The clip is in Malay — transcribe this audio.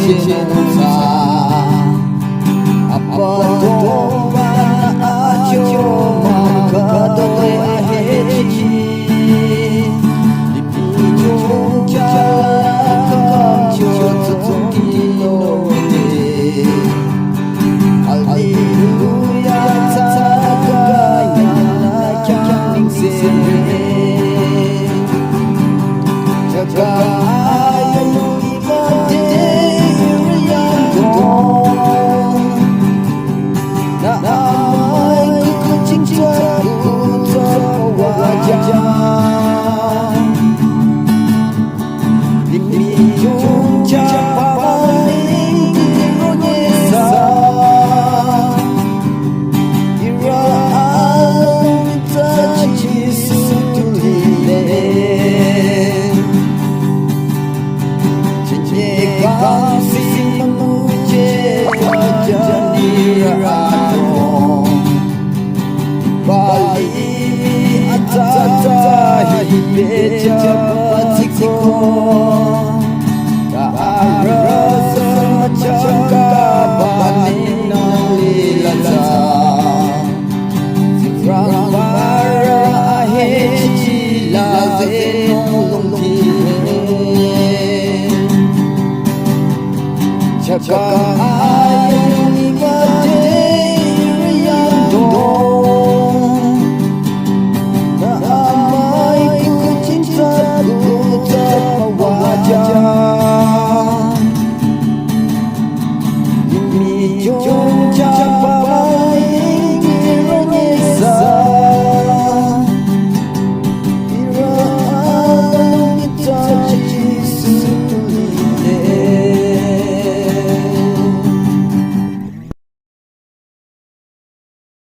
cinta apa doa ajo maka heji di pinjung jalan tutung dino haleluya tagaya yang sini jaga beja patiko rasa cakapan lilata Rang para heji lazim lungki cakap